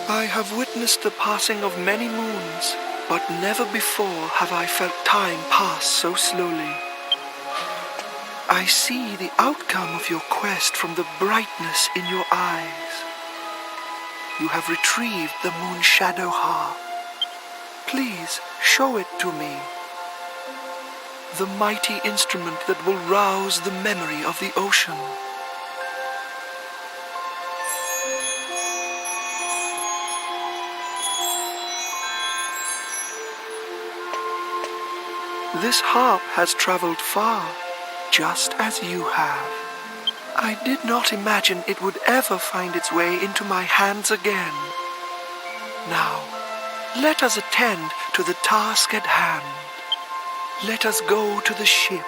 I have witnessed the passing of many moons, but never before have I felt time pass so slowly. I see the outcome of your quest from the brightness in your eyes. You have retrieved the moon shadow harp. Please show it to me. The mighty instrument that will rouse the memory of the ocean. This harp has traveled far, just as you have. I did not imagine it would ever find its way into my hands again. Now, let us attend to the task at hand. Let us go to the ship.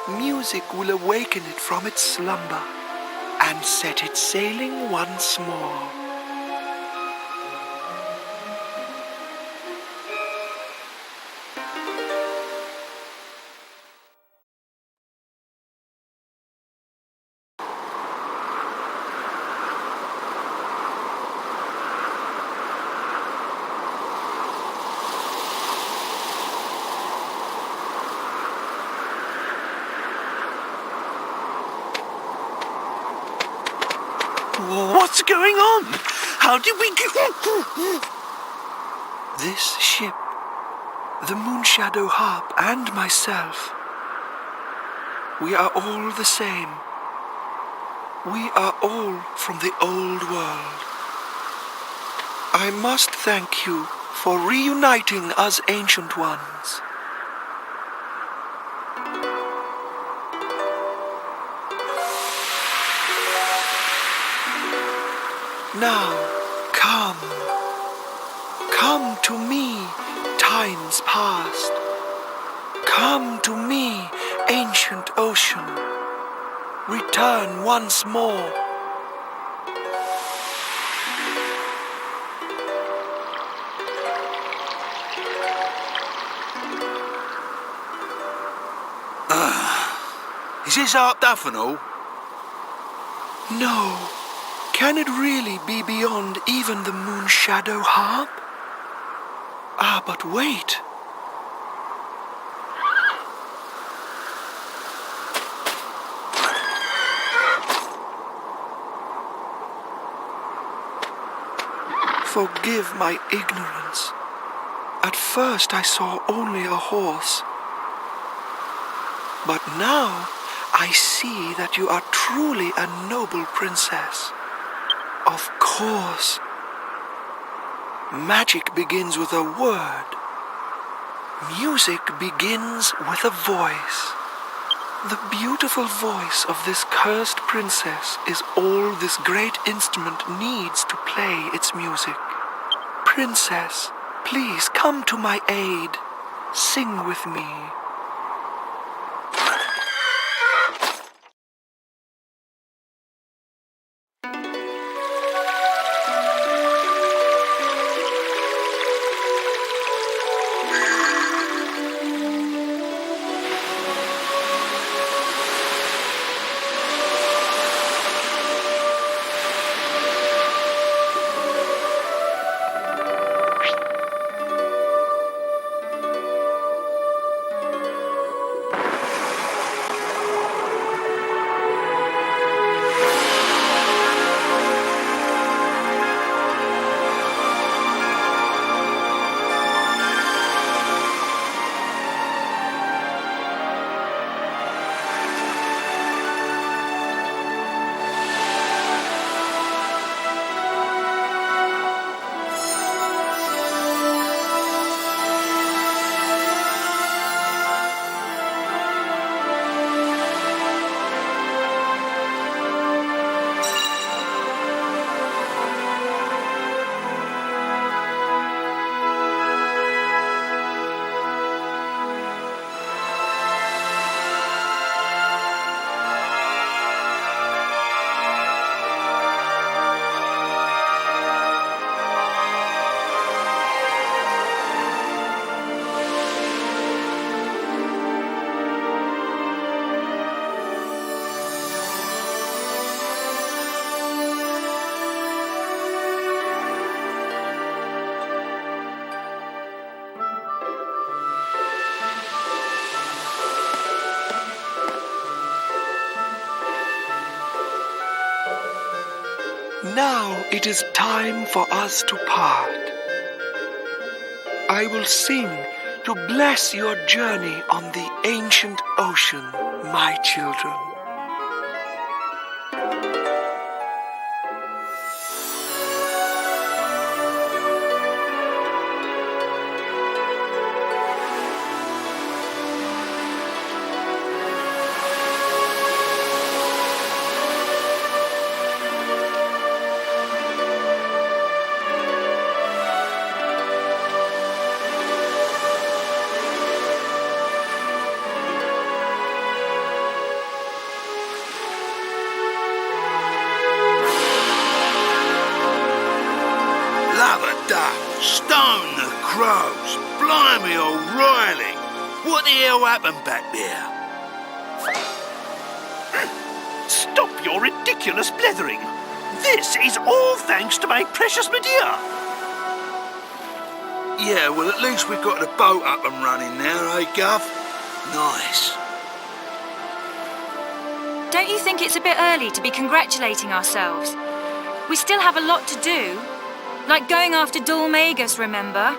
Music will awaken it from its slumber and set it sailing once more. What's going on? How did we This ship, the moon shadow harp, and myself, we are all the same. We are all from the old world. I must thank you for reuniting us ancient ones. Now, come to me, times past. Come to me, ancient ocean. Return once more. Is this harp Duffinal? No. Can it really be beyond even the moon shadow harp? Ah, but wait. Forgive my ignorance. At first I saw only a horse. But now I see that you are truly a noble princess. Of course. Magic begins with a word. Music begins with a voice. The beautiful voice of this cursed princess is all this great instrument needs to play its music. Princess, please come to my aid. Sing with me. Now it is time for us to part. I will sing to bless your journey on the ancient ocean, my children. Stone the crows! Blimey O'Reilly! What the hell happened back there? Stop your ridiculous blethering. This is all thanks to my precious Medea. Yeah, well, at least we've got the boat up and running now, eh, Gov? Nice. Don't you think it's a bit early to be congratulating ourselves? We still have a lot to do. Like going after Dulmagus, remember?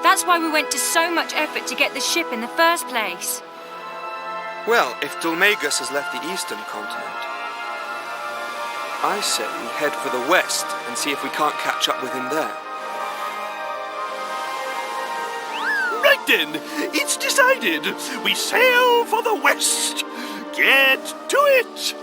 That's why we went to so much effort to get the ship in the first place. Well, if Dulmagus has left the eastern continent, I say we head for the west and see if we can't catch up with him there. Right then, it's decided. We sail for the west. Get to it!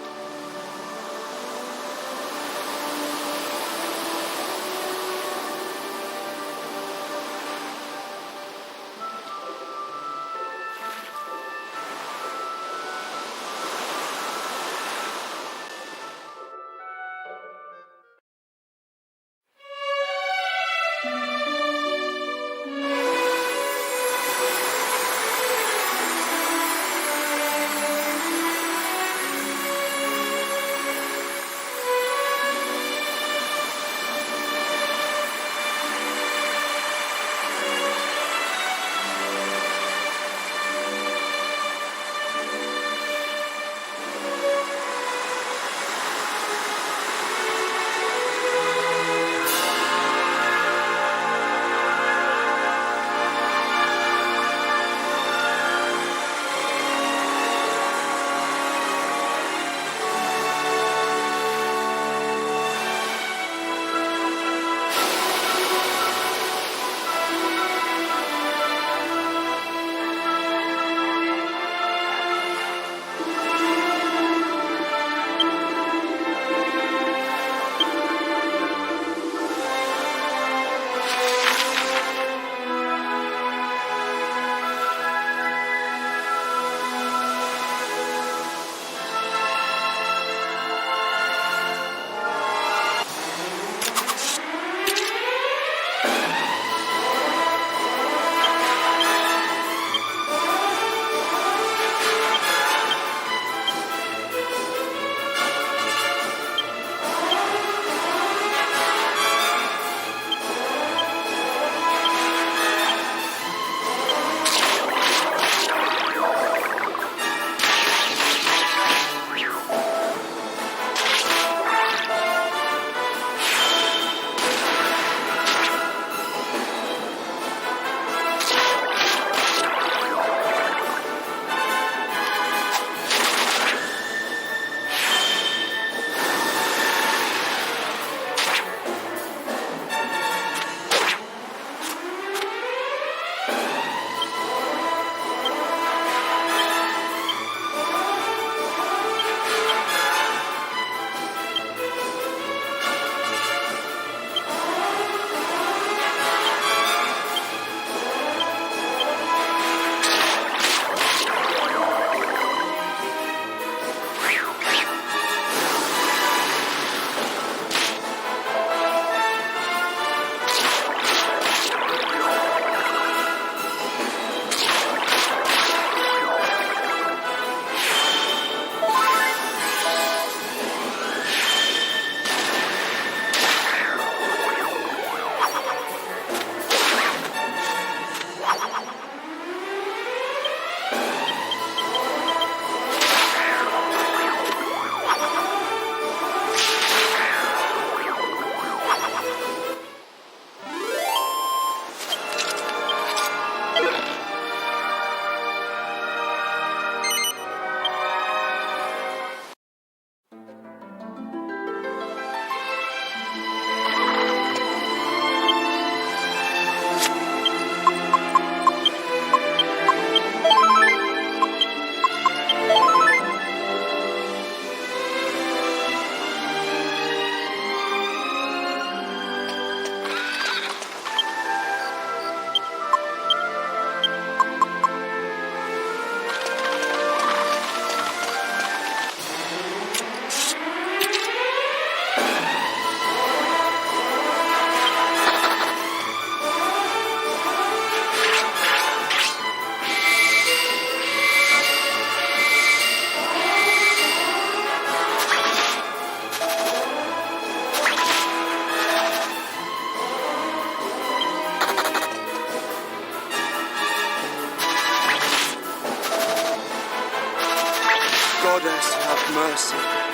goddess have mercy.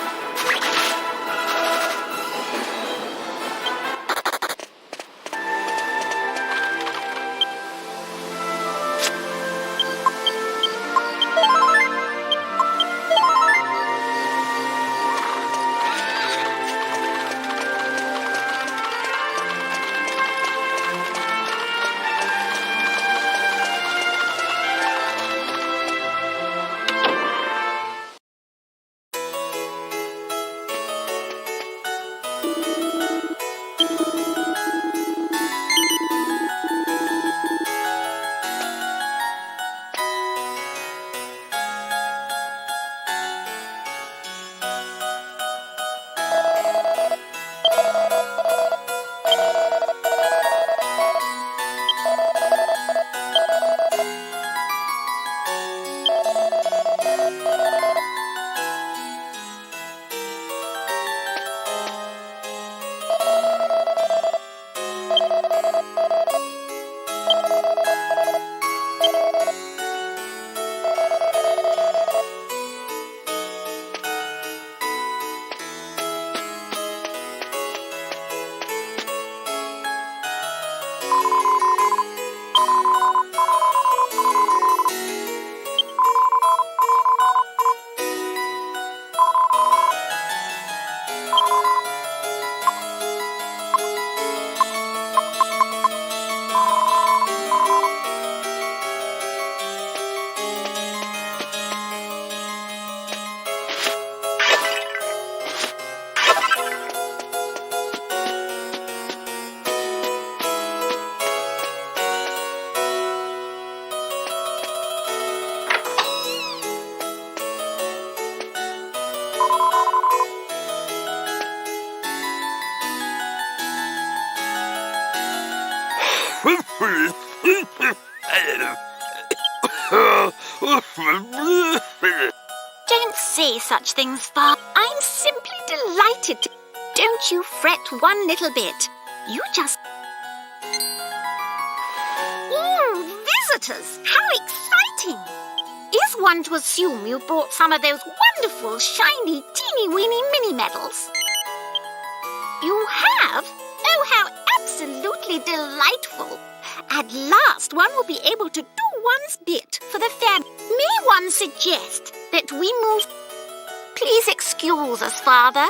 Don't say such things, Father. I'm simply delighted to... Don't you fret one little bit. You just... Visitors! How exciting! Is one to assume you brought some of those wonderful, shiny, teeny-weeny mini-medals? You have? Oh, how absolutely delightful! At last one will be able to do one's bit for the family. May one suggest that we move... Please excuse us, Father.